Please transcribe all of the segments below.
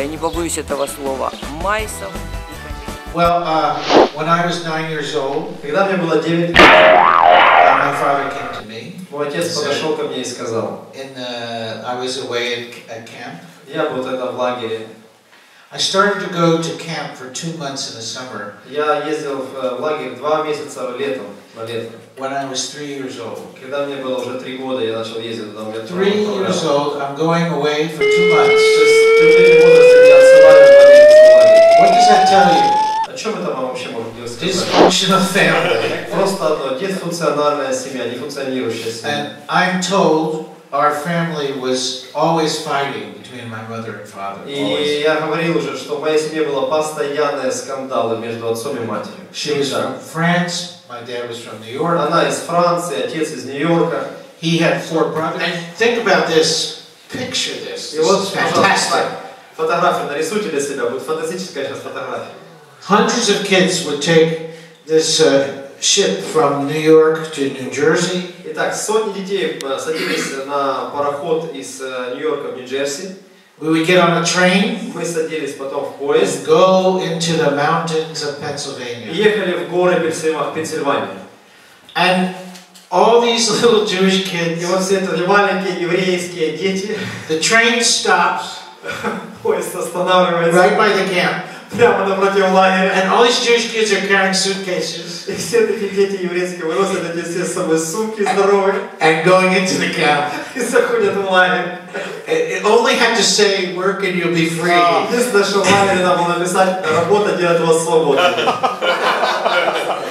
я не побоюсь этого слова, майсом. Well, when I was 9 years old, Когда мне было 9 лет, my father came to me. мой отец подошел ко мне и сказал, I was away at camp. я был тогда в лагере. I started to go to camp for 2 months in the summer. Я ездил в лагерь 2 месяца летом, на лето. When I was 3 years old. Когда мне было уже 3 года, я начал ездить туда. 3 years old, I'm going away for 2 months. What does that tell you? О чем это вам вообще может сказать? Dysfunctional family. Просто одно, дисфункциональная семья, нефункционирующая семья. And I'm told our family was always fighting between my mother and father. И я говорил уже, что в моей семье было постоянные скандалы между отцом и матерью. She was from France. My dad was from New York. Она из Франции, отец из Нью-Йорка. He had 4 brothers. And think about this. Picture this. И вот, This is fantastic. Фотографию нарисуйте для себя, будет фантастическая сейчас фотография. Hundreds of kids would take this ship from New York to New Jersey. Итак, сотни детей садились на пароход из Нью-Йорка в Нью-Джерси. We would get on a train. Мы садились потом в поезд. And go into the mountains of Pennsylvania. И ехали в горы Пенсильвании. And all these little Jewish kids. И вот все эти маленькие еврейские дети. The train stops. Поезд останавливается. Right by the camp. Прямо напротив лагеря. And all these Jewish kids are carrying suitcases. И все такие дети еврейские выносят эти все с собой сумки здоровые. And going into the camp. И заходят в лагерь. It only had to say work and you'll be free. Единственное, что в лагере надо было написать, работа делает вас свободным.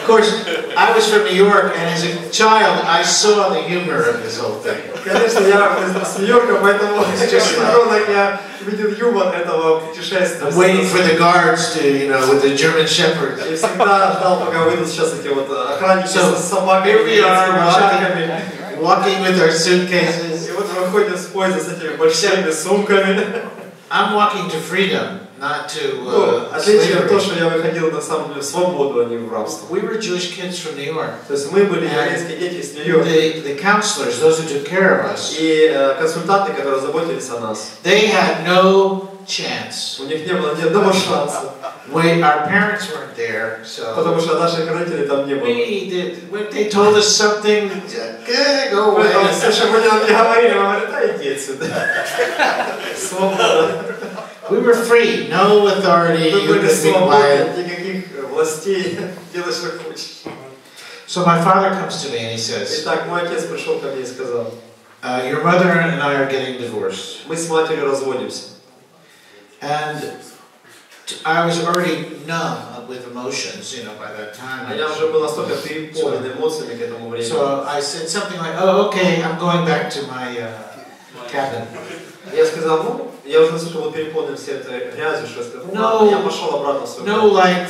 Of course, I was from New York, and as a child, I saw the humor of this whole thing. Конечно, я из Нью-Йорка, поэтому ребенок я видел юмор этого путешествия. Waiting for the guards to, with the German shepherds. И всегда ждал, пока выйдут сейчас эти вот охранники с собаками, walking with our suitcases. И вот мы выходим с поезда с этими большими сумками. I'm walking to freedom, not to отличие от того, что я выходил на самом деле в свободу, а не в рабство. We were Jewish kids from New York. То есть мы были еврейские дети из Нью-Йорка. The counselors, those who took care of us, и консультанты, которые заботились о нас, they had no chance. У них не было ни одного шанса. Our parents weren't there, so. Потому что наших родителей там не было. When they told us something, go away. Все, что мы нам не говорили, мы говорили, да иди отсюда. Свобода. We were free, no authority. Мы были свободны, никаких властей, делай, что хочешь. So my father comes to me and he says, Итак, мой отец пришел ко мне и сказал, your mother and I are getting divorced. Мы с матерью разводимся. And I was already numb with emotions, by that time. Я уже был настолько переполнен эмоциями к этому времени. So I said something like, "Oh, okay, I'm going back to my cabin." Я сказал, я уже настолько был переполнен всей этой грязью, что я сказал, я пошел обратно в свою No, like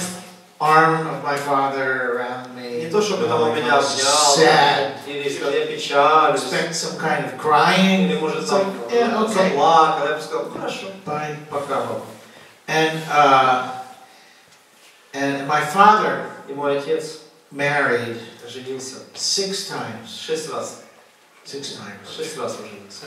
arm of my father around me. Не то, чтобы там он меня обнял, или сказал, я печалюсь. Expect some kind of crying. Или может там заплакал. Я бы сказал, хорошо, пока, папа. And my father и мой отец married женился 6 times. 6 раз. 6 times. 6 раз женился.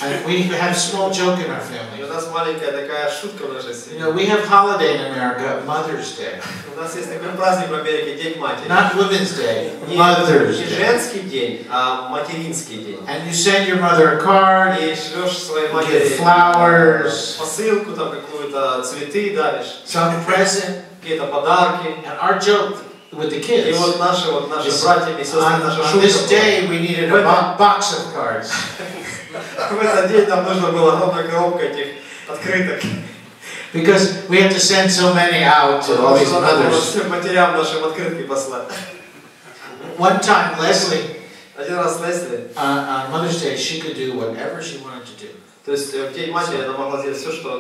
And we have a small joke in our family. И у нас маленькая такая шутка в нашей семье. We have holiday in America, Mother's Day. У нас есть такой праздник в Америке, День матери. Not Women's Day, Mother's Day. Не женский день, а материнский день. And you send your mother a card. И шлешь своей матери flowers, посылку, там какую-то цветы даришь. Some present. Какие-то подарки. And our joke with the kids. И вот наши братья и сестры, наша шутка. On this day we needed a box of cards. В этот день нам нужно было огромная коробка этих открыток. Because we had to send so many out to all these mothers. Всем матерям нашим открытки послать. One time, Leslie, один раз Лесли, on Mother's Day, she could do whatever she wanted to do. То есть в день матери она могла сделать все, что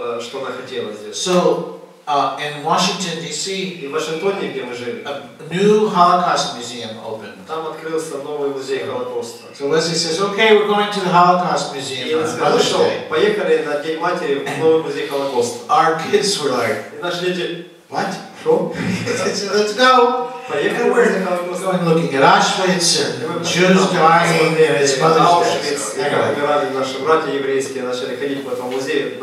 она хотела сделать. So, in Washington, D.C., и в Вашингтоне, где мы жили, a new Holocaust museum opened. Там открылся новый музей Холокоста. So Leslie says, "Okay, we're going to the Holocaust museum on Mother's Day." Поехали на День матери в новый музей Холокоста. Our kids were like, и наши дети, "What? Что? Let's go." And we're going looking at Auschwitz and Jews dying and it's Mother's Day.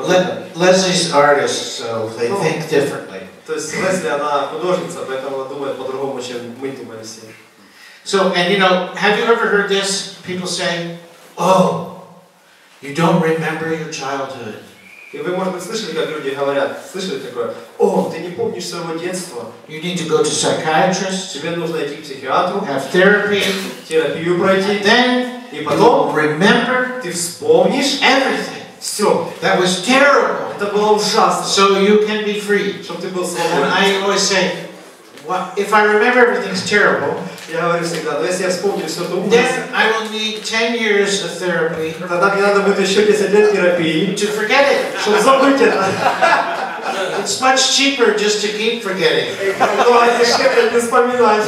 Leslie's artist, so they think differently. То есть Лесли, она художница, поэтому она думает по-другому, чем мы думали все. So, and you know, have you ever heard this? People say, "Oh, you don't remember your childhood." И вы, может быть, слышали, как люди говорят, слышали такое: "О, ты не помнишь своего детства. You need to go to psychiatrist. Тебе нужно идти к психиатру, Have therapy, терапию пройти, then и потом remember ты вспомнишь everything. все. That was terrible. Это было ужасно. So you can be free." Чтобы ты был And свободен. I always say, well, if I remember everything's terrible, Я говорю всегда, но если я вспомню все это ужасно, then I will need 10 years of therapy тогда мне надо будет еще 10 лет терапии, to forget it. чтобы забыть это. It's much cheaper just to keep forgetting. Но дешевле не вспоминать.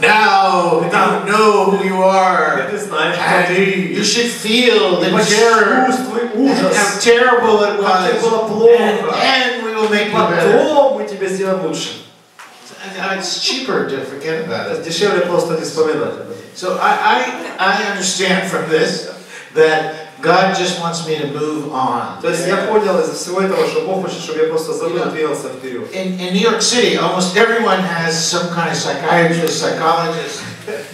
Now you know who you are. Ты знаешь, And you should feel the ты terror почувствуй and ужас. how terrible it Как тебе было was. плохо. And we will make you better. Потом мы тебе сделаем лучше. It's cheaper to forget about it. Дешевле просто не вспоминать. So I understand from this that God just wants me to move on. То есть я понял из всего этого, что Бог хочет, чтобы я просто забыл, двигался вперед. In New York City, almost everyone has some kind of psychiatrist, psychologist.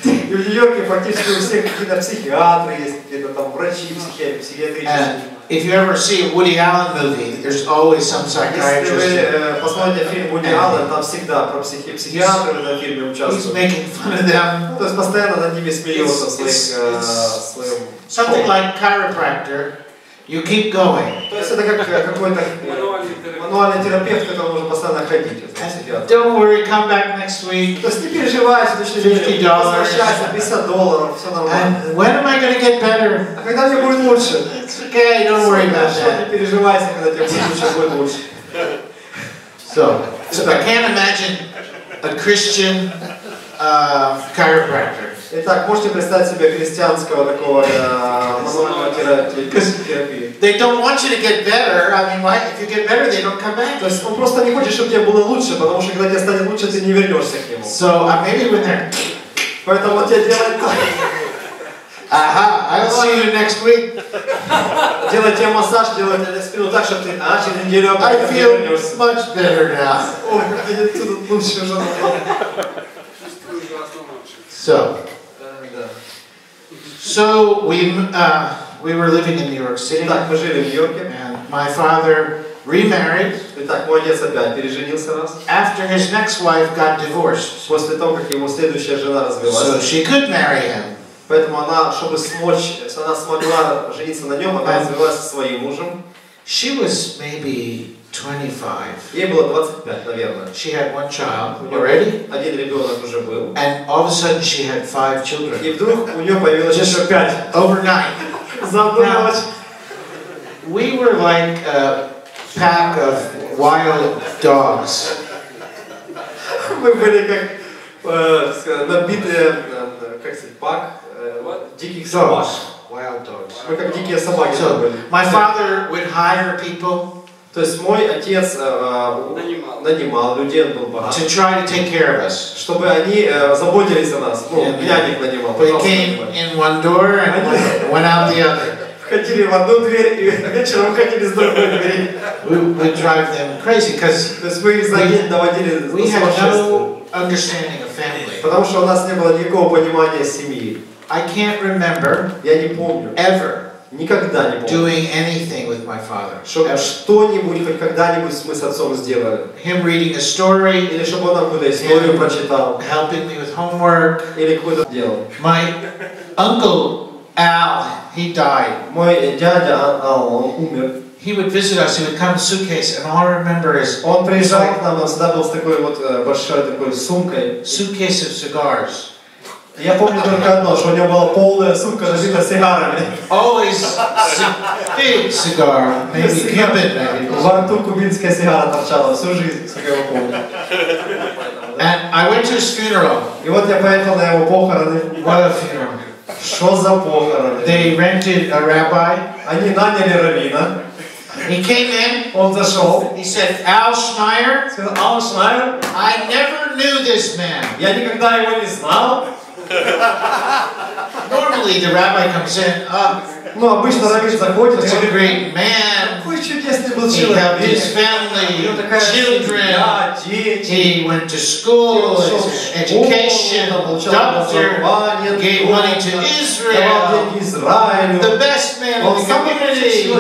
И в Нью-Йорке практически у всех какие-то психиатры есть, какие-то там врачи, психиатрические. And if you ever see a Woody Allen movie, there's always some psychiatrist. Если вы посмотрите фильм Вуди Аллен, там всегда про психиатры в этом фильме He's участвуют. making fun of them. То есть постоянно над ними смеются в своем Something шоу. like chiropractor. You keep going. То есть это как какой-то мануальный терапевт, который нужно постоянно ходить. Don't worry, come back next week. То есть не переживай, следующей неделе возвращайся, $50, все нормально. And when am I going to get better? А когда мне будет лучше? It's okay, don't worry about Не that. переживайся, когда тебе будет лучше, будет лучше. So I can't imagine a Christian chiropractor. Итак, можете представить себе христианского такого мануального терапии. They don't want you to get better. I mean, why? If you get better, they don't come back. То есть он просто не хочет, чтобы тебе было лучше, потому что когда тебе станет лучше, ты не вернешься к нему. So maybe when they're, Поэтому он тебе делает так. I'll see you next week. Делает тебе массаж, делает тебе спину так, чтобы ты через неделю I опять не feel вернешься. much better now. Ой, как мне тут лучше уже. So we were living in New York City. Итак, мы жили в Нью-Йорке. And my father remarried. Итак, мой отец опять переженился раз. After his next wife got divorced. После того, как его следующая жена развелась. So she could marry him. Поэтому она, чтобы смочь, если она смогла жениться на нем, она развелась со своим мужем. She was maybe 25. Ей было 25, наверное. She had one child already. Один ребенок уже был. And all of a sudden she had 5 children. И вдруг у нее появилось еще 5. Overnight. За одну ночь. We were like a pack of wild dogs. Мы были как набитые, как сказать, пак диких собак. Wild dogs. Мы как дикие собаки были. My father would hire people. То есть мой отец нанимал людей, он был богат. To try to take care of us. Чтобы они заботились о нас. Ну, нянек нанимал. They came in one door and went out the other. Входили в одну дверь и вечером выходили с другой двери. We would drive them crazy because То есть мы их доводили до we had сумасшествия. no understanding of family. Потому что у нас не было никакого понимания семьи. I can't remember Я не помню. ever Никогда не помню. doing anything with my father. Чтобы что-нибудь, хоть когда-нибудь мы с отцом сделали. Him reading a story, Или чтобы он нам какую-то историю прочитал. helping me with homework. Или какое-то дело. My uncle Al, he died. Мой дядя Ал, он умер. He would visit us. He would come with a suitcase, and all I remember is Он приезжал к нам, он всегда был с такой вот большой такой сумкой. suitcase of cigars. Я помню только одно, что у него была полная сумка набита сигарами. Always big cigar, maybe Cuban, maybe. Во рту кубинская сигара торчала всю жизнь, как я его помню. And I went to his funeral. И вот я поехал на его похороны. What a funeral! Что за похороны? They rented a rabbi. Они наняли раввина. He came in. Он зашел. He said, Al Schneier. Сказал, Ал Шнайер. I never knew this man. Я никогда его не знал. Normally the rabbi comes in. Ну, обычно раввин заходит. Such a great man. Какой чудесный был He человек. helped his family, children. Дети. He went to school, education, doctor, gave money to Israel. The best man in the community.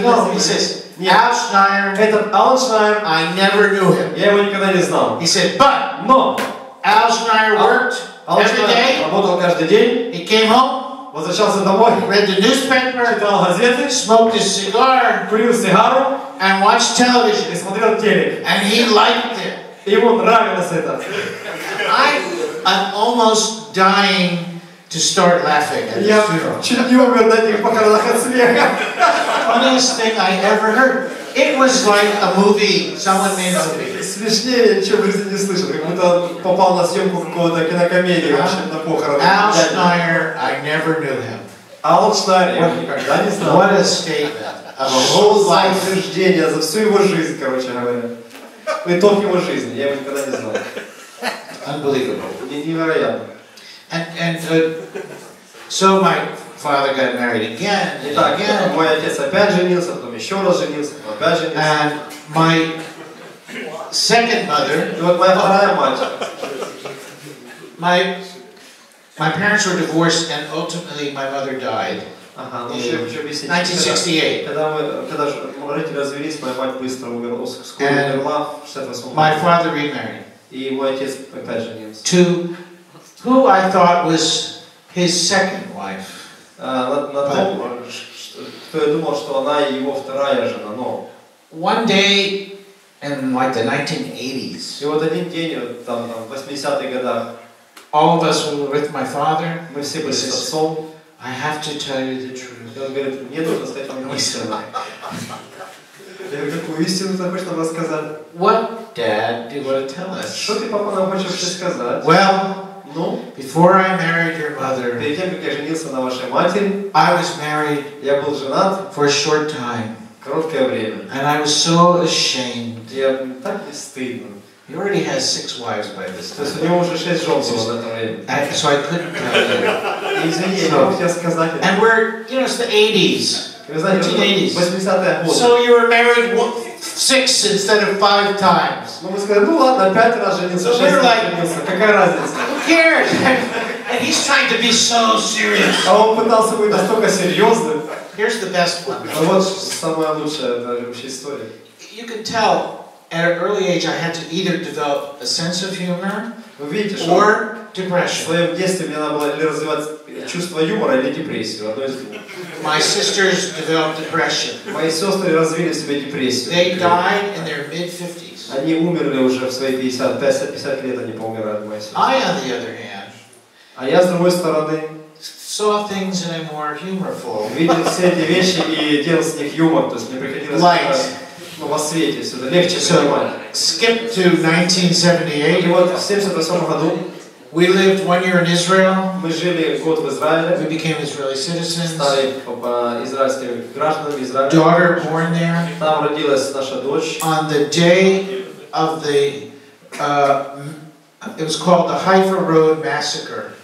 No, he says, Al Schneier. Этот Ал Шнайер. I never knew him. Я его никогда не знал. He said, but Но Al Schneier worked every day. Работал каждый день. He came home. Возвращался домой. Read the newspaper. Читал газеты. Smoked his cigar. Курил сигару. And watched television. И смотрел телек. And he liked it. И ему нравилось это. I'm almost dying to start laughing at Я this funeral. чуть не умер на этих похоронах от смеха. Funniest thing I ever heard. It was like a movie. Someone made a movie. Смешнее я ничего в жизни не слышал. Как будто он попал на съемку какого-то кинокомедии вообще на похороны. Al Schneier, I never knew him. Ал Шнайер я никогда не знал. What a statement of a whole life. Утверждение за всю его жизнь, короче говоря. Итог его жизни, я его никогда не знал. Unbelievable. Невероятно. So my father got married again and Итак, again. мой отец опять женился, потом еще раз женился, потом опять женился. And my second mother, И вот моя вторая мать. my parents were divorced and ultimately my mother died. Ага, ну еще объяснить. 1968. Когда родители развелись, моя мать быстро умерла, скоро умерла в 68 году. My father remarried. И мой отец опять женился. To who I thought was his second wife. На том, кто я думал, что она его вторая жена, но one day in like the 1980s. И вот один день, там, в 80-х годах, all of us were with my father. Мы все были с отцом. I have to tell you the truth. И он говорит, мне нужно сказать вам истину. Я говорю, какую истину ты хочешь нам рассказать? What, Dad, do you want to tell us? Что ты, папа, нам хочешь вообще сказать? Well, ну, before I married your mother, перед тем, как я женился на вашей матери, I was married я был женат for a short time. Короткое время. And I was so ashamed. Я так не стыдно. He already has 6 wives by this То time. есть у него уже 6 жен было в это время. So I couldn't tell you. Извини, я не мог тебе сказать это. And we're, it's the 80s. Вы знаете, 80-е годы. So you were married 6 instead of 5 times. Ну мы сказали, ну ладно, 5 раз женился, 6 раз женился. Какая разница? Who cares? And he's trying to be so serious. А он пытался быть настолько серьезным. Here's the best one. А вот самая лучшая вообще история. You can tell at an early age I had to either develop a sense of humor or depression. В своем детстве мне надо было или развивать чувство юмора или депрессию, одно из двух. My sisters developed depression. Мои сестры развили в себе депрессию. They died in their mid-50s. Они умерли уже в свои 50 лет, они поумирали, мои сестры. I, on the other hand, а я, с другой стороны, saw things in a more humorful. Видел все эти вещи и делал с них юмор, то есть мне приходилось во свете все это легче понимать. Skip to 1978. И вот в 1978 году we lived 1 year in Israel. Мы жили год в Израиле. We became Israeli citizens. Стали израильскими гражданами Израиля. Daughter born there. Там родилась наша дочь. On the day of the, it was called the Haifa Road Massacre.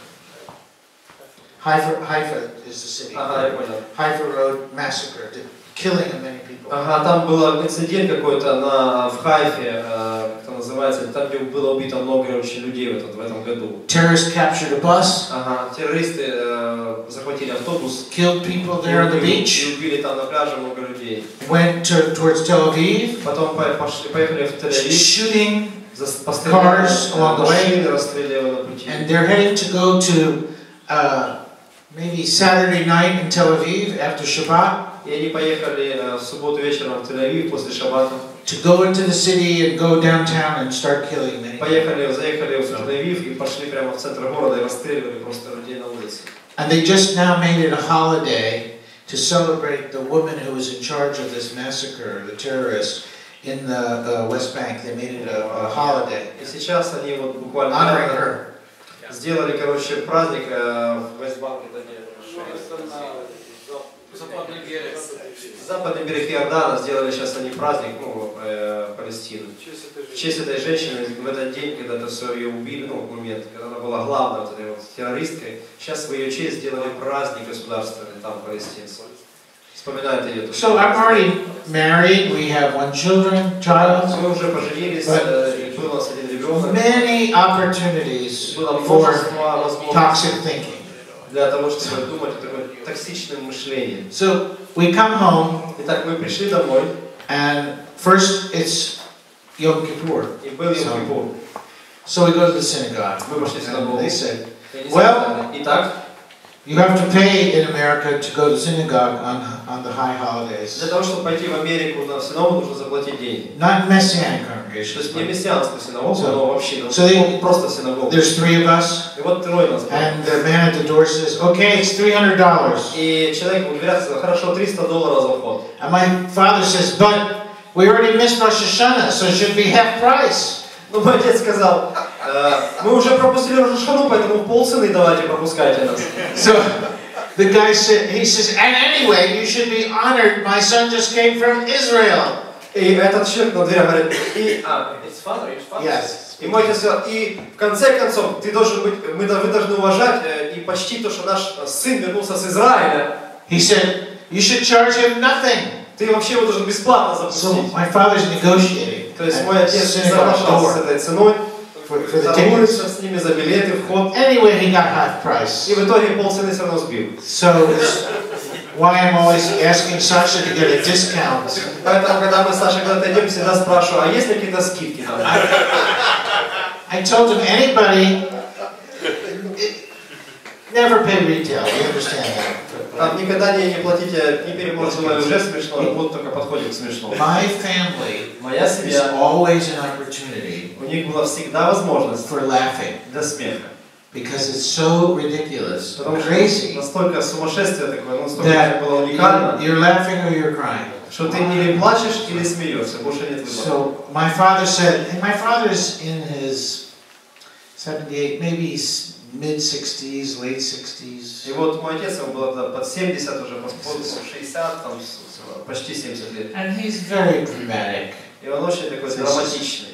Haifa is the city. Haifa Road Massacre, the killing of many people. Там был инцидент какой-то в Хайфе, как это называется, там где было убито много очень людей в этом году. Terrorists captured a bus. Террористы захватили автобус. Killed people there on the beach. И убили там на пляже много людей. Went towards Tel Aviv. Потом поехали в Тель-Авив. Shooting cars along the way. And they're heading to go to maybe Saturday night in Tel Aviv after Shabbat. И они поехали в субботу вечером в Тель-Авив после шаббата. To go into the city and go downtown and start killing many people. Заехали в Тель-Авив и пошли прямо в центр города и расстреливали просто людей на улице. And they just now made it a holiday to celebrate the woman who was in charge of this massacre, the terrorist, in the West Bank. They made it a holiday. И сейчас они вот буквально honoring her. Сделали, праздник в Вестбанке, Западный берег Иордана сделали сейчас они праздник, Палестину. В честь этой женщины в этот день, когда это все ее убили, в момент, когда она была главной вот этой вот террористкой, сейчас в ее честь сделали праздник государственный там палестинцев. Вспоминают ее. So I'm already married. We have one child. Мы уже поженились, был у нас один ребенок. Many opportunities for toxic thinking. Для того, чтобы думать о таком токсичном мышлении. So we come home. Итак, мы пришли домой. And first it's Yom Kippur. И был Йом Кипур. So we go to the synagogue. Мы пошли в синагогу. They said, well, you have to pay in America to go to synagogue on the high holidays. Для того, чтобы пойти в Америку на синагогу, нужно заплатить деньги. Not Messianic congregation. То есть не мессианскую синагогу, но вообще просто синагогу. There's 3 of us. И вот трое нас. And the man at the door says, okay, it's $300. И человек в дверях сказал, хорошо, $300 за вход. And my father says, but we already missed Rosh Hashanah, so it should be half price. Ну, мой отец сказал, мы уже пропустили Рош ха-Шану, поэтому в полцены давайте пропускайте нас. So the guy said, he says, and anyway, you should be honored. My son just came from Israel. И этот человек на дверях говорит, it's father, Yes. И мой отец сказал, и в конце концов, ты должен быть, вы должны уважать и почтить то, что наш сын вернулся с Израиля. He said, you should charge him nothing. Ты вообще его должен бесплатно запустить. So my father's negotiating. То есть мой отец соглашался с этой ценой, торгуется с ними за билеты, вход. Anyway, he got half price. И в итоге полцены все равно сбил. So why I'm always asking Sasha to get a discount. Поэтому, когда мы с Сашей куда-то идем, всегда спрашиваю, а есть ли какие-то скидки там? I told him anybody never pay retail. You understand that? Там никогда не платите, не переможете, уже смешно, вот только подходит к смешному. My family Моя is семья, always an opportunity у них была всегда возможность for laughing для смеха. because it's so ridiculous, Потому что crazy, настолько сумасшествие такое, настолько было уникально, you're laughing or you're crying. что ты или плачешь, или смеешься, больше нет выбора. So my father said, and my father is in his 78, maybe mid-60s, late 60s. И вот мой отец, ему было под 70, уже под 60, там, почти 70 лет. And he's very dramatic. И он очень такой драматичный.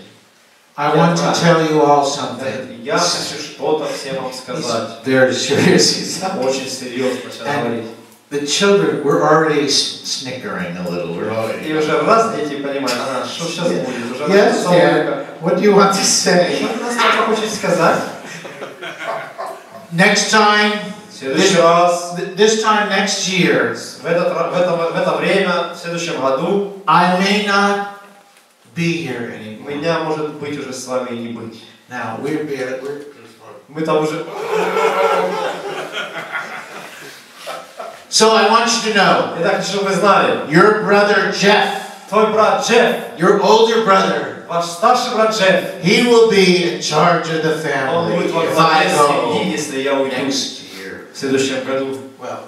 I want to tell you all something. Я хочу что-то всем вам сказать. Very serious. Очень серьезно начал говорить. The children were already snickering a little. И уже раз дети понимают, что сейчас будет. Уже Yes, Dad. What do you want to say? Что ты нас хочешь сказать? Next time, this time next year, в это время, в следующем году, I may not be here anymore. Меня может быть уже с вами и не быть. Now Мы там уже. So I want you to know. Итак, чтобы вы знали. Your brother Jeff. Твой брат Джефф. Your older brother. Ваш старший брат Джефф. He will be in charge of the family. Он будет во главе семьи, если я уйду в следующем году. Well,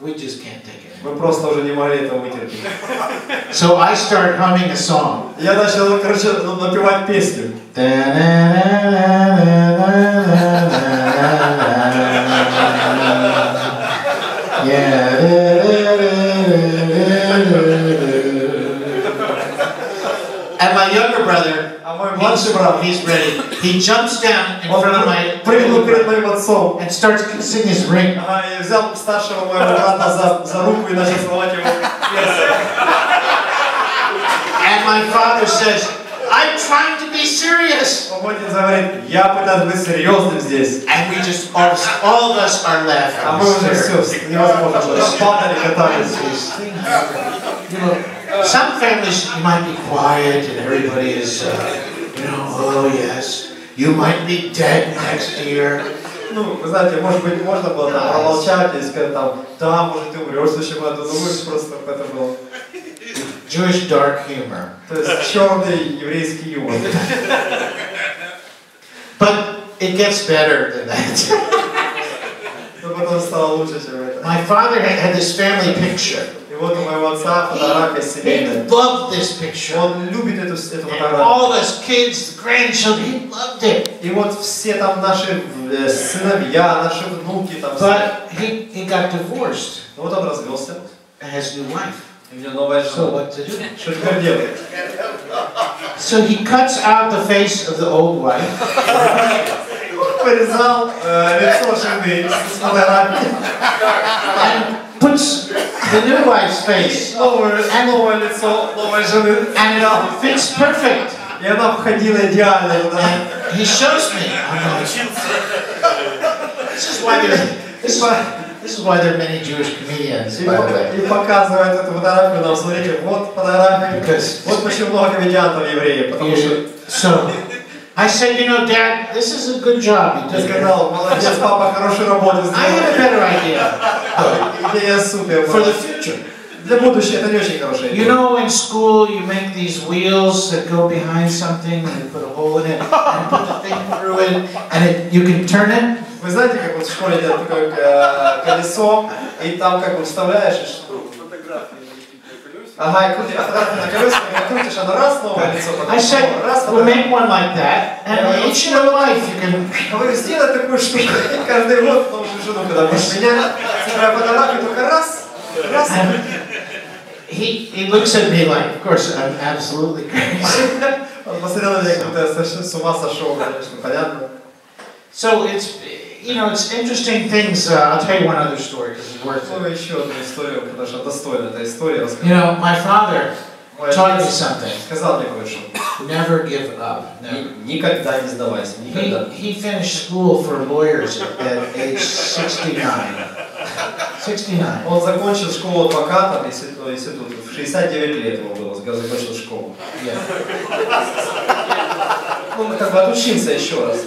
we just can't take it. Мы просто уже не могли это вытерпеть. So I started humming a song. Я начал, короче, напевать песню. And my younger brother, he's ready. He jumps down in front of my and starts kissing his ring. Взял старшего моего брата за руку и начал целовать его. And my father says, I'm trying to be serious. Мой отец говорит, я пытаюсь быть серьезным здесь. And we just, all of us are laughing. А мы уже все, невозможно, падали, катались. Some families you might be quiet and everybody is, oh yes, you might be dead next year. Ну, вы знаете, может быть, можно было там промолчать и сказать там, да, может ты умрешь в следующем году, но мы просто это было. Jewish dark humor. То есть черный еврейский юмор. But it gets better than that. Но потом стало лучше, чем это. My father had this family picture. И вот у моего отца фотография семейная. He loved this picture. Он любит эту And фотографию. all of his kids, grandchildren, he loved it. И вот все там наши сыновья, наши внуки там. But he got divorced Вот он развелся. and has a new wife. У него новая So жена. what to do? Что теперь делать? So he cuts out the face of the old wife. Порезал лицо жены с фотографией. And puts the new wife's face. Новое лицо новой жены. And it fits perfect. И она входила идеально. And he shows me. This is why there are many Jewish comedians, by the way. И показывает эту фотографию нам, смотрите, вот фотография. Вот почему много комедиантов евреев, потому что... So, I said, you know, Dad, this is a good job. Я сказал, молодец, папа, хорошую работу сделал. I have a better idea. Идея супер. For the future. Для будущего это не очень хорошая идея. You know, in school, you make these wheels that go behind something, and you put a hole in it, and put the thing through it, and you can turn it. Вы знаете, как вот в школе делают такое колесо, и там как бы вставляешь, и что? Ага, и крутишь фотографию на колесо, и крутишь, оно раз, новое лицо, I said, we'll make one like that, and each in your life you can... Говорю, сделай такую штуку, и каждый год новую жену, когда будешь менять, собирай фотографию, только раз. He looks at me like, of course, I'm absolutely crazy. Он посмотрел на меня, как будто я совершенно с ума сошел, конечно, понятно. So it's, you know, it's interesting things. I'll tell you one other story because it's worth Ну, it. еще одну историю, потому что достойна эта история. You know, my father taught me something. Сказал мне кое-что. Never give up. Never. Никогда не сдавайся, никогда. He finished school for lawyers at age 69. 69. Он закончил школу адвоката, институт, в 69 лет ему было, закончил школу. Yeah. Ну, как бы отучился еще раз.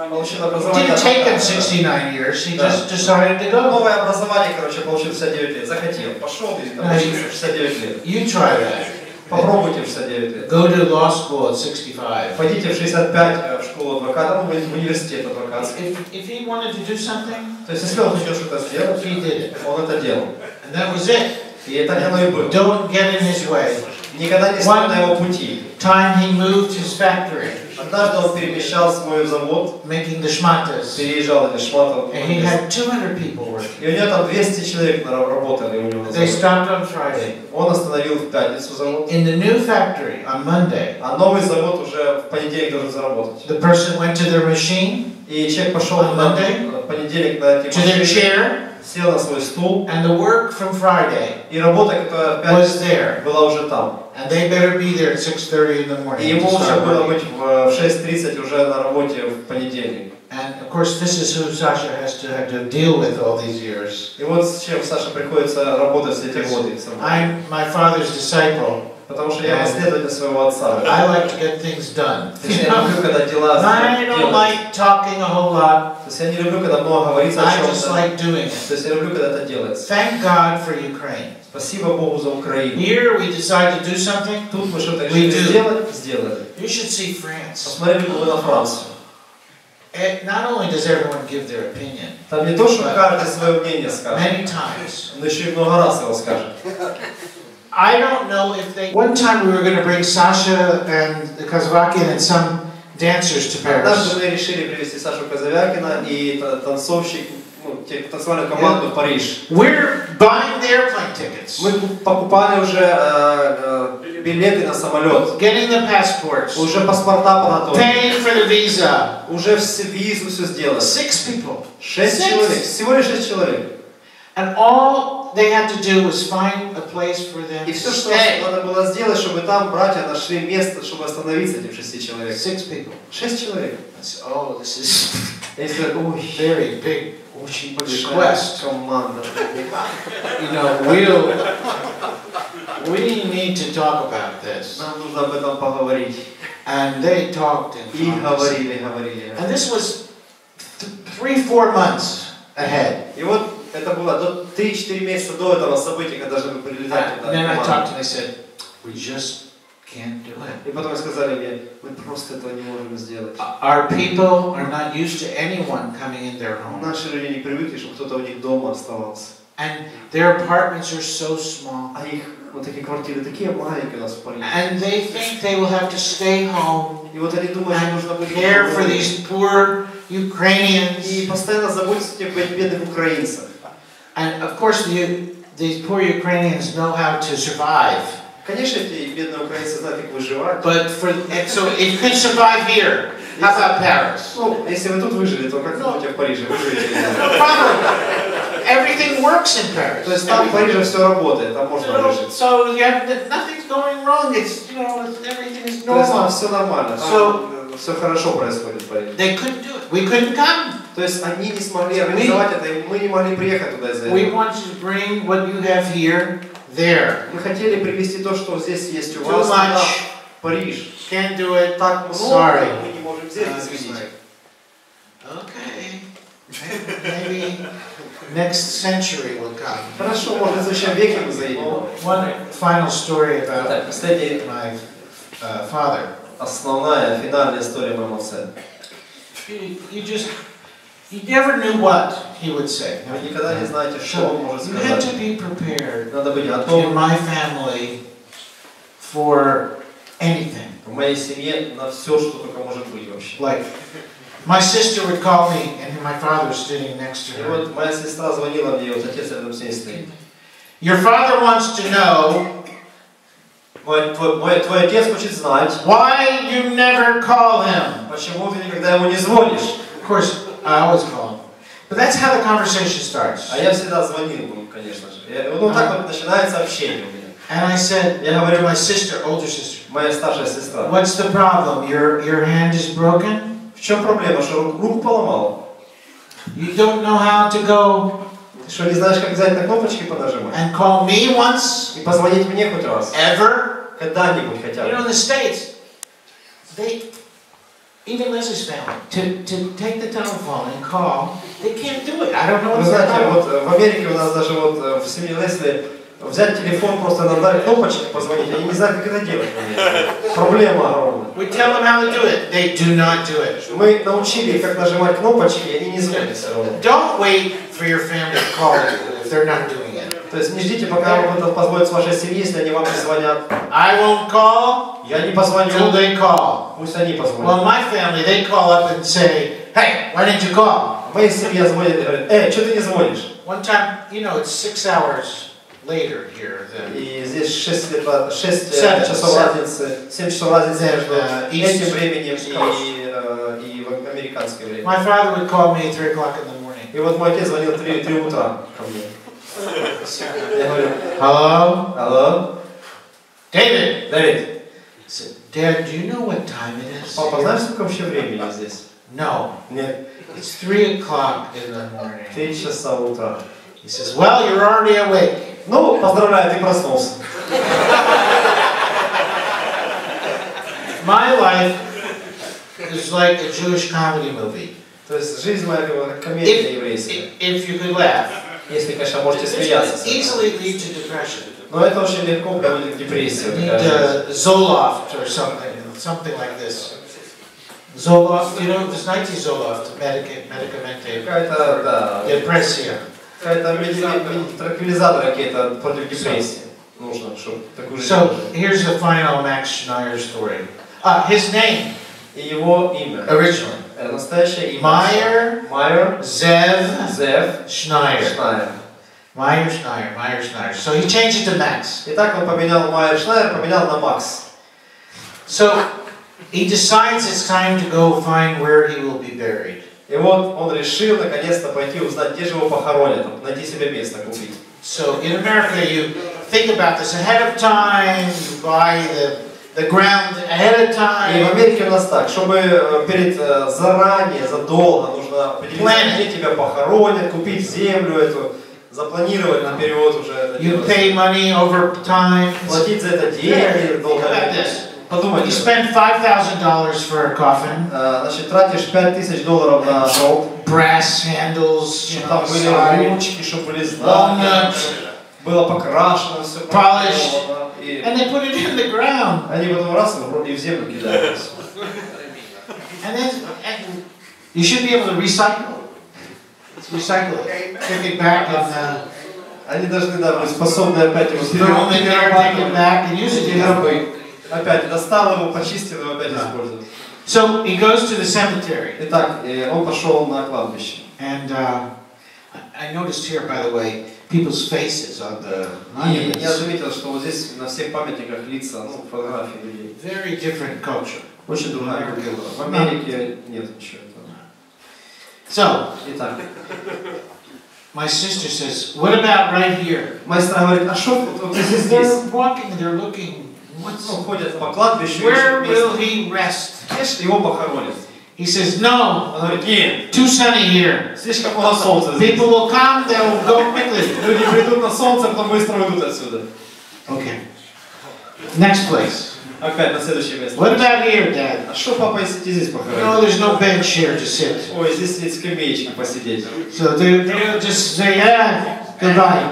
Получил It образование. didn't take him 69 years. He just decided to go. Новое образование, короче, получил в 69 лет. Захотел, пошел и там учился в 69 лет. You try that. Попробуйте в 69 лет. Go to law school at 65. Пойдите в 65 в школу адвоката, ну, в университет адвокатский. If he wanted to do something, То есть, если он хотел что-то сделать, he did it. он это делал. And that was it. И это оно и было. Don't get in his way. Никогда не стал на его пути. Time he moved his factory, Однажды он перемещал свой завод, making the shmatas. переезжал на Шматов. And he had 200 people working. И у него там 200 человек работали у него на They заводе. stopped on Friday. Он остановил в пятницу завод. In the new factory on Monday, А новый завод уже в понедельник должен заработать. the person went to their machine, И человек пошел On на Monday? понедельник на эти to their машины, chair, сел на свой стул, and the work from Friday и работа, которая в was пятницу there. была уже там. And they better be there at 6:30 in the И morning ему to уже start было working. быть в 6:30 уже на работе в понедельник. And of course, this is who Sasha has to have to deal with all these years. И вот с чем Саше приходится работать все эти годы. I'm my father's disciple. Потому что я последователь своего отца. I like to get things done. То есть я люблю, когда дела I don't like talking a whole lot. То есть я не люблю, когда много говорится о I just чем-то. like doing it. То есть я люблю, когда это делается. Thank God for Ukraine. Спасибо Богу за Украину. Here we decide to do something. Тут мы что-то We решили do. сделать, сделали. You should see France. Посмотрели бы вы на Францию. Not only does everyone give their opinion, Там не то, что каждый свое мнение скажет, many times. но еще и много раз его скажет. I don't know if they. One time we were going to bring Sasha and the Kazakhstan and some dancers to Однажды Paris. мы решили привезти Сашу Казавякина и танцовщик, ну, танцевальную команду в Париж. We're buying the airplane tickets, Мы покупали уже билеты на самолет, getting the passports, уже паспорта подготовили, paying for the visa. уже визу все сделали. 6 people. 6 человек, всего лишь 6 человек. And all they had to do was find a place for them И to все, что stay. надо было сделать, чтобы там братья нашли место, чтобы остановиться этим 6 человек. 6 people. 6 человек. I said, oh, this is И все, ой, very big очень request. большая команда. You know, we need to talk about this. Нам нужно об этом поговорить. And they talked И and говорили. And this was 3-4 months ahead. И вот это было до 3-4 месяца до этого события, когда должны были прилетать туда. And then I talked and they said, we just can't do it. И потом сказали мне, мы просто этого не можем сделать. Our people are not used to anyone coming in their home. Наши люди не привыкли, чтобы кто-то у них дома оставался. And their apartments are so small. А их вот такие квартиры такие маленькие у нас в Париже. And they think they will have to stay home И вот они думают, что нужно and быть care for these poor Ukrainians. и постоянно заботиться о тех бедных украинцах. And of course, these poor Ukrainians know how to survive. Конечно, эти бедные украинцы знают, как выживать. But so if you can survive here, how about Paris? Ну, если вы тут выжили, то как будете в Париже? Вы живете. No problem. Everything works in Paris. То есть там в Париже все работает, там можно выжить. So you have nothing's going wrong. It's everything is То есть там normal. все нормально, там все хорошо происходит в Париже. They couldn't do it. We couldn't come. То есть они не смогли организовать это, и мы не могли приехать туда из-за этого. We want to bring what you have here there. Мы хотели привезти то, что здесь есть у Too вас, much. в Париж. Can't do it. Так много, Sorry. мы не можем взять, извините. Okay. Maybe next century will come. Хорошо, может, в следующем веке мы заедем. One final story about Так, последняя, my father. основная, финальная история о моем отце. You never knew what he would say. Вы никогда не знаете, что он может You had сказать. to be prepared Надо быть in готовым my family for anything. в моей семье на все, что только может быть вообще. Like, my sister would call me, and my father was sitting next to И her. вот моя сестра звонила мне, вот отец рядом с ней стоит. Your father wants to know Твой отец хочет знать, why you never call him. почему ты никогда ему не звонишь. Of course, I always call him. But that's how the conversation starts. А я всегда звонил ему, конечно же. Ну так вот начинается общение у меня. And I said, Я говорю, to my sister, older sister, моя старшая сестра. what's the problem? Your hand is broken? В чем проблема, что руку поломал? You don't know how to go Ты что, не знаешь, как взять на кнопочки понажимать? and call me once? И позвонить мне хоть раз? Ever? Когда-нибудь хотя You know, in бы. the States, even Leslie's family, to take the telephone and call, they can't do it. I don't know Вы what's the знаете, problem. вот в Америке у нас даже вот в семье Лесли взять телефон, просто нажать кнопочки, позвонить, они не знают, как это делать. Проблема огромная. We tell them how to do it. They do not do it. Мы научили их, как нажимать кнопочки, и они не звонят все равно. Don't wait for your family to call you if they're not doing it. То есть не ждите, пока вам это позвонит с вашей семьи, если они вам не звонят. I won't call Я не позвоню, till they call. пусть они позвонят. Well, my family, they call up and say, hey, why didn't you call? В моей семье звонят и говорят, что ты не звонишь? One time, you know, it's 6 hours later here than И здесь 6 часов Seven. разницы, 7 часов разницы между East этим временем Coast. и в американское время. My father would call me at 3 o'clock in the morning. И вот мой отец звонил 3 утра ко мне. Я говорю, Hello? алло, David! Давид, I said, Dad, do you know what time it is? папа, знаешь, сколько вообще времени здесь? No. Нет, It's 3 o'clock in the morning. 3 часа утра. He says, well, you're already awake. Ну, поздравляю, ты проснулся. My life is like a Jewish comedy movie. То есть жизнь моя как комедия еврейская. If you could laugh. Если, конечно, можете смеяться. It easily lead to depression. Но это очень легко приводит к депрессии. You need Zoloft or something like this. Zoloft, you know, знаете Zoloft, медикаменты, Какая-то, да, депрессия. какая-то транквилизаторы какие-то против депрессии. Нужно, чтобы такую жизнь. So, here's the final Max Schneier story. His name. И его имя. Originally. Настоящее имя. Майер Зев Schneier. Майер Schneier. So he changed it to Max. Итак, он поменял Майер Шнайер, поменял на Макс. So he decides it's time to go find where he will be buried. И вот он решил наконец-то пойти узнать, где же его похоронят, найти себе место купить. So in America, you think about this ahead of time. You buy the ground ahead of time. И в Америке у нас так, чтобы перед заранее, задолго нужно определиться, где тебя похоронят, купить землю эту, запланировать наперед уже это You делать. pay money over time. Платить за это деньги, долго. Подумайте. You spend $5,000 for a coffin. Значит, тратишь $5000 на гроб. Brass handles, Чтобы там были ручки, чтобы были знаки, было покрашено все. Polished. And they put it in the ground. Они потом раз и в землю кидают. And you should be able to recycle it. Recycle it. Take it back and Они должны, да, быть способны опять его перерабатывать. Опять достал его, почистил его, опять использовал. So he goes to the cemetery. Итак, он пошел на кладбище. And I noticed here, by the way, people's faces on the И я monuments. заметил, что вот здесь на всех памятниках лица, ну, фотографии людей. Very different culture. Очень другая культура. В Америке нет ничего этого. So, Итак, my sister says, "What about right here?" моя сестра говорит, а что вот здесь? They're walking, they're looking. Ну, ходят по кладбищу, Where will he rest? его похоронят. He says, "No, Он говорит, нет, too sunny here. слишком много солнца здесь. People will come, they will go quickly." Люди придут на солнце, потом быстро уйдут отсюда. Okay. Next place. Опять на следующее место. What about here, Dad? А что, папа, если здесь No, похоронят? there's no bench here to sit. Ой, здесь есть скамеечки посидеть. So they'll just say, "Yeah, goodbye."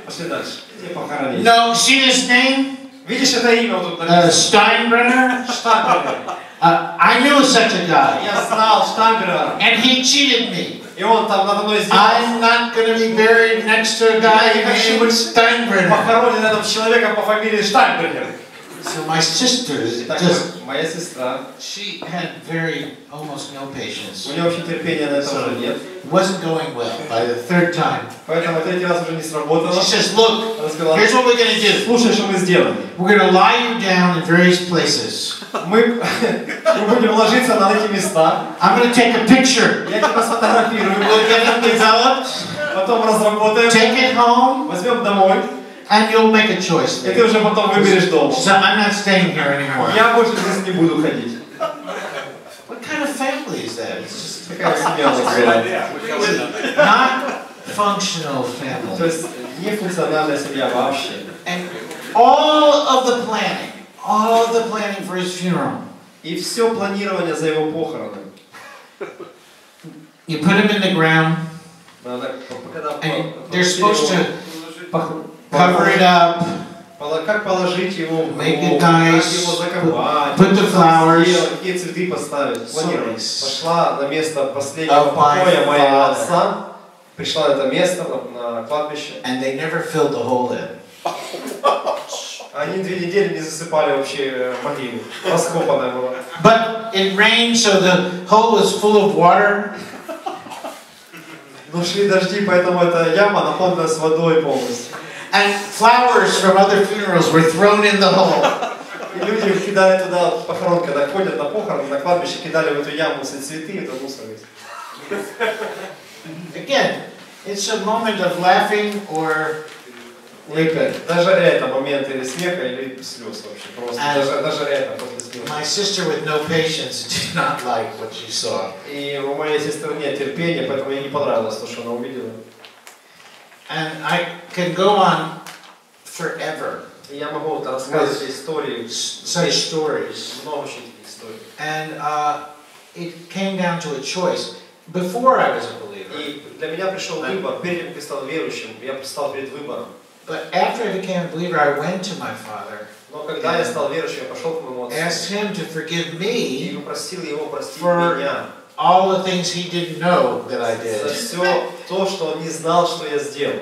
Пошли дальше. Где похоронить? No, see this name? Видишь, это имя вот тут написано? Steinbrenner. Штамберер. I knew such a guy, Я знал Штамберера. and he cheated me. И он там надо мной сделал. I'm not going to be buried next to a guy named Steinbrenner. Похоронен рядом с человеком по фамилии Штамбергер. So my sister Так, just, моя сестра, she had almost no patience. у нее вообще терпения на это уже нет. It wasn't going well by the third time. Поэтому третий раз уже не сработало. She says, "Look, Она сказала, here's what we're going to do. слушай, что мы сделаем. We're going to lie you down in various places. Мы будем ложиться на эти места. I'm going to take a picture. Я тебя сфотографирую. We'll get it developed, Потом разработаем. take it home, Возьмем домой. and you'll make a choice И ты later." уже потом выберешь дом. She said, "I'm not staying here anymore." Я больше здесь не буду ходить. What kind of family is that? It's just Такая семья у нас была. not functional То family. есть нефункциональная семья вообще. And all of the planning for his funeral. И все планирование за его похороны. You put him in the ground, Надо, когда and they're supposed to cover it up, как положить его в make it гроб, как nice, его закопать, put the flowers, какие цветы поставить. Планировать. nice. Пошла на место последнего покоя моего отца, пришла на это место, на кладбище. and they never filled the hole in. Они 2 недели не засыпали вообще могилу. Раскопанная была. But it rained, so the hole was full of water. Но шли дожди, поэтому эта яма наполнилась водой полностью. And flowers from other funerals were thrown in the hole. И люди кидали туда похорон, когда ходят на похороны, на кладбище, кидали в эту яму все цветы, это мусор весь. Again, it's a moment of laughing or weeping. Даже это момент или смеха, или слез вообще. Просто даже это после смеха. My sister with no patience did not like what she saw. И у моей сестры нет терпения, поэтому ей не понравилось то, что она увидела. And I can go on forever. И я могу вот рассказывать истории, Such stories. много очень таких историй. And it came down to a choice. Before I was a believer, И для меня пришел выбор, перед тем, как я стал верующим, я стал перед выбором. but after I became a believer, I went to my father, Но когда я стал верующим, я пошел к моему asked отцу him to forgive и me попросил его простить For- меня all the things he didn't know that I за did, все то, что он не знал, что я сделал,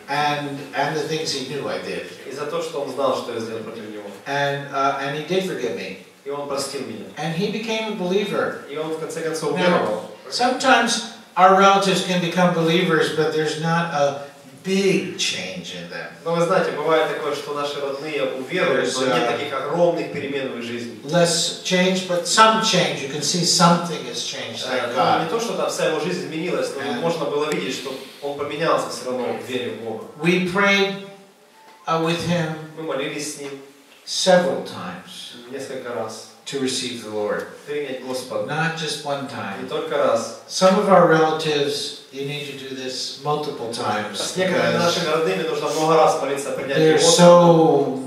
and the things he knew I did. и за то, что он знал, что я сделал против него. And he did forgive me. И он простил меня. And he became a believer. И он в конце концов веровал. Now, sometimes our relatives can become believers, but there's not a big change in them. Но вы знаете, бывает такое, что наши родные уверуют, но нет таких огромных перемен в их жизни. Less change, but some change. You can see something has changed, thank Не God. то, что там вся его жизнь изменилась, но можно было видеть, что он поменялся все равно в вере в Бога. We prayed with him Мы молились с ним several times несколько раз. to receive the Lord. Принять Господа. Not just one Не time. только раз. Some of our relatives, you need to do this multiple times С некоторыми because нашими родными нужно много раз молиться о принятии they're Господа. so,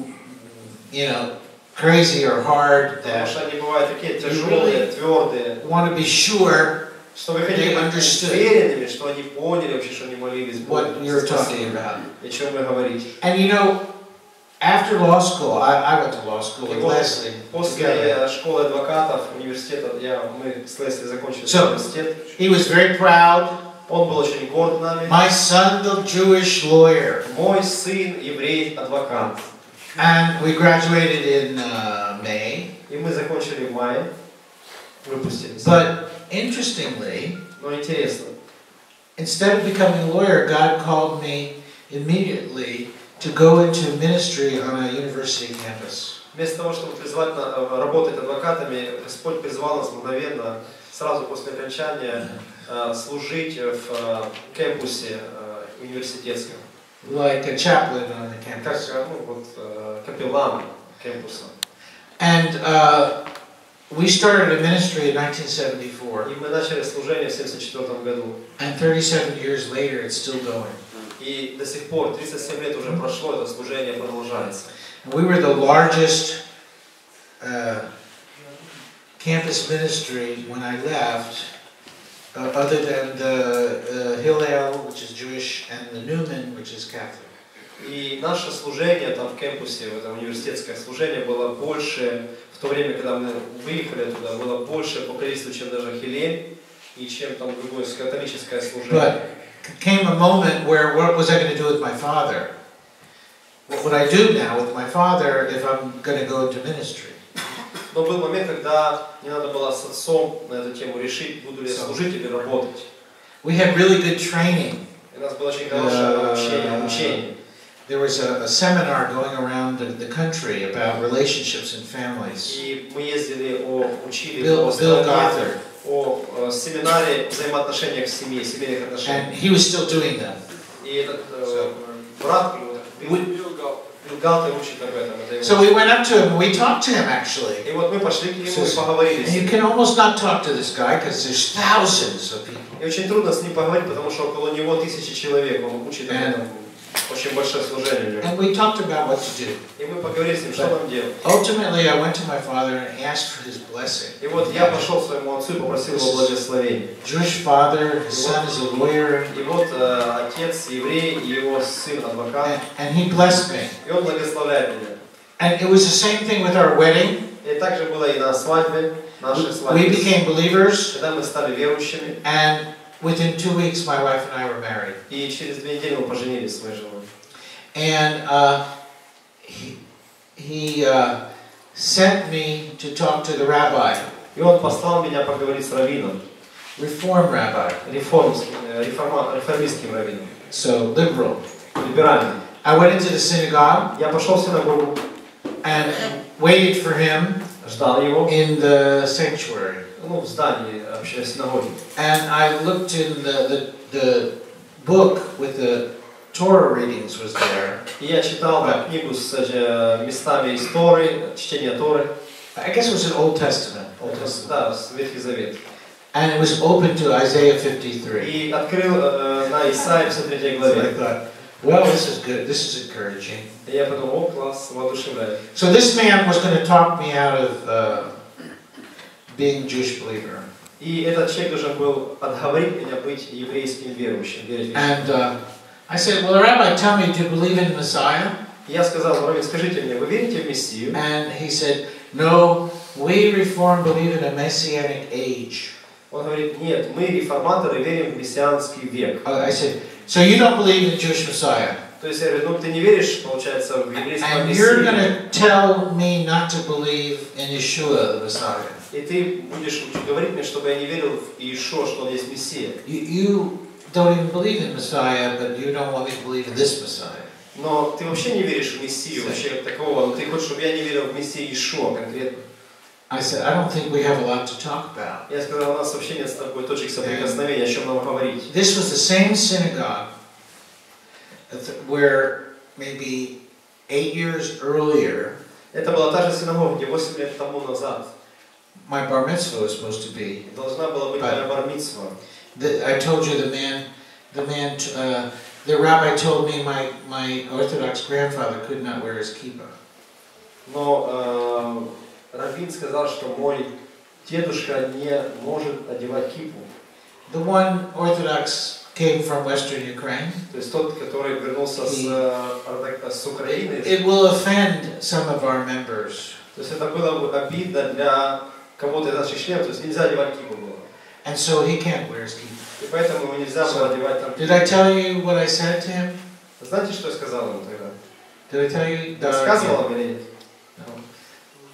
crazy or hard Потому that что они бывают такие тяжелые, твердые, want to be sure что вы хотите быть уверенными, что они поняли вообще, что они молились Богу. what you're talking about. И о чем вы говорите. And after law school, I went to law school И with вот Leslie. после школы адвокатов, университета, мы с Лесли закончили So, университет. he was very proud. Он был очень горд нами. My son, the Jewish lawyer. Мой сын еврей-адвокат. And we graduated in May. И мы закончили в мае. Выпустились. But interestingly, но интересно, instead of becoming a lawyer, God called me immediately to go into ministry on a university campus. Вместо того, чтобы призвать работать адвокатами, Господь призвал нас мгновенно, сразу после окончания, служить в кампусе университетском. Like a chaplain on the campus. Как капеллан кампуса. And we started a ministry in 1974. И мы начали служение в 1974 году. And 37 years later, it's still going. И до сих пор, 37 лет уже прошло, это служение продолжается. We were the largest campus ministry when I left, other than the Hillel, which is Jewish, and the Newman, which is Catholic. И наше служение там в кампусе, в этом университетское служение было больше, в то время, когда мы выехали туда, было больше по количеству, чем даже Хилель, и чем там другое католическое служение. But came a moment where what was I going to do with my father? What would I do now with my father if I'm going to go into ministry? Но был момент, когда мне надо было с отцом на эту тему решить, буду ли я служить или работать. We had really good training. И у нас было очень хорошее обучение. There was a seminar going around the country about relationships and families. И мы ездили, учили Bill Gothard. о семинаре взаимоотношениях в семье, семейных отношениях. And he was still doing them. И этот брат, Билл Галтер учит об этом. So we went up to him and we talked to him actually. И вот мы пошли к нему и поговорили с ним. And you can almost not talk to this guy because there's thousands of people. И очень трудно с ним поговорить, потому что около него 1000 человек, он учит об этом. Очень большое служение. And we talked about what to do. И мы поговорили с ним, что нам делать. Ultimately, I went to my father and asked for his blessing. И вот я пошел к своему отцу и попросил его благословения. Jewish father, his son is a lawyer. И вот отец еврей и его сын адвокат. And he blessed me. И он благословляет меня. And it was the same thing with our wedding. И также было и на свадьбе, нашей свадьбе. We became believers. Когда мы стали верующими. And within 2 weeks, my wife and I were married. И через 2 недели мы поженились с моей женой. And he sent me to talk to the rabbi. И он послал меня поговорить с раввином. Reform rabbi. Реформистским раввином. So liberal. Либеральный. I went into the synagogue. Я пошел в синагогу. And waited for him. Ждал его. In the sanctuary. Ну, в здании синагоги. And I looked in the book with the Torah readings was there. И я читал книгу с местами из Торы, чтения Торы. I guess it was an Old Testament. Да, Ветхий Завет. And it was open to Isaiah 53. И открыл на Исаии 53 главе. So I thought, well, this is good. This is encouraging. И я подумал, о, класс, воодушевляет. So this man was going to talk me out of being a Jewish believer. И этот человек должен был отговорить меня быть еврейским верующим, верить в And I said, well, Rabbi, tell me, do you believe in Messiah? Я сказал, раввин, скажите мне, вы верите в Мессию? And he said, no, we Reform believe in a Messianic age. Он говорит, нет, мы реформаторы верим в мессианский век. I said, so you don't believe in Jewish Messiah? То есть я говорю, ну ты не веришь, получается, в еврейского And you're going Мессию. to tell me not to believe in Yeshua, the Messiah. И ты будешь говорить мне, чтобы я не верил в Иешуа, что он есть Мессия. You don't even believe in Messiah, but you don't want me to believe in this Messiah. Но ты вообще не веришь в Мессию, вообще как такого, но ты хочешь, чтобы я не верил в Мессию Иешуа конкретно. I said, I don't think we have a lot to talk about. Я сказал, у нас вообще нет с тобой точек соприкосновения, о чем нам говорить. This was the same synagogue where maybe 8 years earlier, Это была та же синагога, где 8 лет тому назад my bar mitzvah was supposed to be. должна была быть моя бар-мицва. I told you the rabbi told me my Orthodox grandfather could not wear his kippah. Но раввин сказал, что мой дедушка не может одевать кипу. The one Orthodox came from Western Ukraine. То есть тот, который вернулся с Украины. It will offend some of our members. То есть это было бы обидно для кого-то из наших членов, то есть нельзя одевать кипу было. And so he can't wear his kippah. И поэтому ему нельзя было одевать там. Did I tell you what I said to him? Знаете, что я сказал ему тогда? Did I tell you? Рассказывал или нет?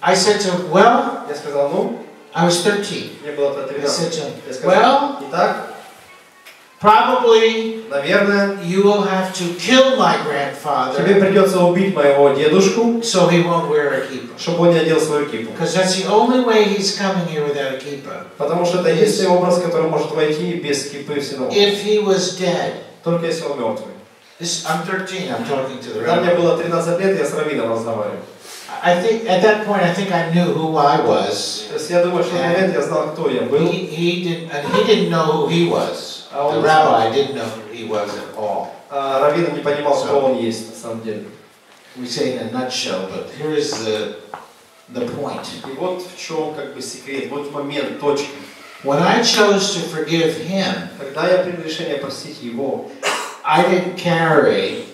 I said to him, well, Я сказал, ну, I was 13. мне было 13. I said to him, Я сказал, well, итак, probably наверное, you will have to kill my grandfather тебе придется убить моего дедушку, so he won't wear a kippah. чтобы он не одел свою кипу. Because that's the only way he's coming here without a kippah. Потому что это единственный образ, который может войти без кипы в синагогу. If he was dead. Только если он мертвый. I'm 13, I'm talking to the Когда мне rabbi. было 13 лет, я с раввином разговаривал. I think at that point I think I knew who I was. То есть я думаю, что в тот момент я знал, кто я был. He didn't know who he was. The rabbi didn't know who he was at all. Раввин не понимал, кто он есть на самом деле. We say in a nutshell, but here is the point. И вот в чем как бы секрет, вот момент, точка. When I chose to forgive him, когда я принял решение простить его, I didn't carry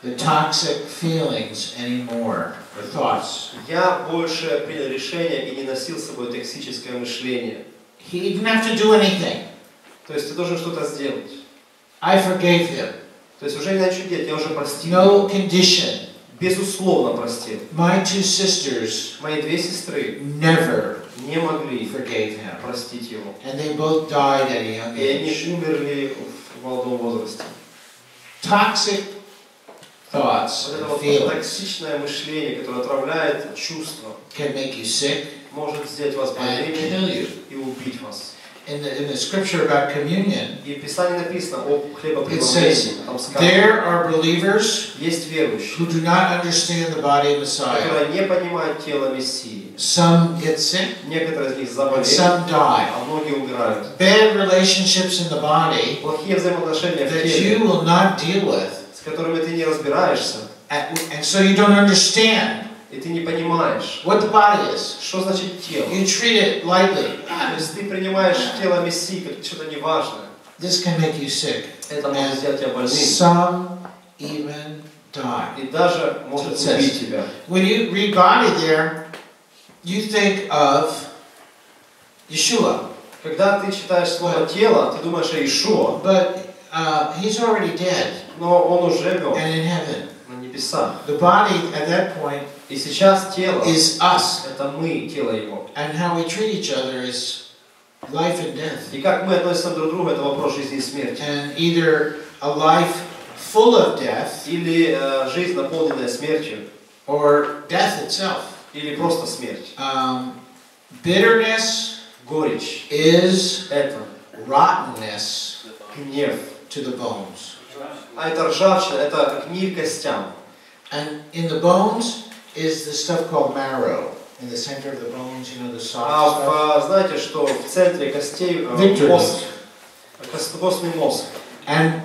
the toxic feelings anymore, or thoughts. Я больше принял решение и не носил с собой токсическое мышление. He didn't have to do anything. То есть ты должен что-то сделать. I forgave him. То есть уже не надо что делать, я уже простил. No condition. Безусловно простил. My two sisters Мои две сестры never не могли forgave him. простить его. And they both died at a young И они age. умерли в молодом возрасте. Toxic thoughts Вот это and вот feelings токсичное мышление, которое отравляет чувства, can make you sick может сделать вас and больными kill you. и убить вас. In the scripture about communion, И в Писании написано о it хлебопреломлении. says, Там сказано, there are believers есть верующие, who do not understand the body of Messiah. которые не понимают тело Мессии. Some get sick, Некоторые из них and заболели, some die. а многие умирают. Bad relationships in the body Плохие взаимоотношения в that теле, you will not deal with, с которыми ты не разбираешься, and so you don't understand и ты не понимаешь, what the body is. что значит тело. You treat it lightly. То есть ты принимаешь тело Мессии как что-то неважное. This can make you sick. Это может сделать тебя больным. Some even die. И даже может убить тебя. When you read body there, you think of Yeshua. Когда ты читаешь слово тело, ты думаешь о Иешуа, But he's already dead но он уже мертв and in heaven. на небесах. The body at that point И сейчас тело is us. это мы, тело его. And how we treat each other is life and death. И как мы относимся друг к другу, это вопрос жизни и смерти. And either a life full of death Или жизнь, наполненная смертью, or death itself. или просто смерть. Bitterness Горечь is это rottenness гнев. to the bones. А это ржавчина, это гниль костям. And in the bones is the stuff called marrow. In the center of the bones, you know, the soft stuff. Знаете, что в центре костей Victor мозг, костный мозг. And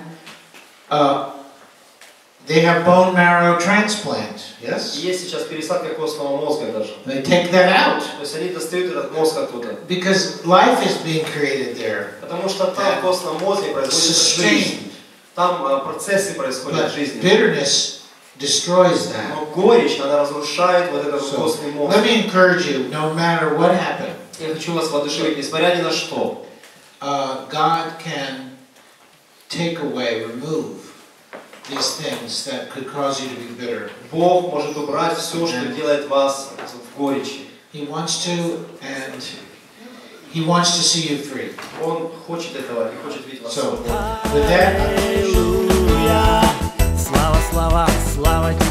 they have bone marrow transplant, yes? Есть сейчас пересадка костного мозга даже. They take that out. То есть они достают этот мозг оттуда. Because life is being created there. Потому что там в костном мозге производится жизнь. Там процессы происходят в жизни. Bitterness destroys that. Но горечь, она разрушает вот этот костный мозг. Let me encourage you, no matter what happened, Я хочу вас воодушевить, несмотря ни на что. God can take away, remove these things that could cause you to be bitter. Бог может убрать все, что делает вас в горечи. He wants to, and He wants to see you free. Он хочет этого и хочет видеть вас So, свободным. with that, Слава, слава, слава тебе.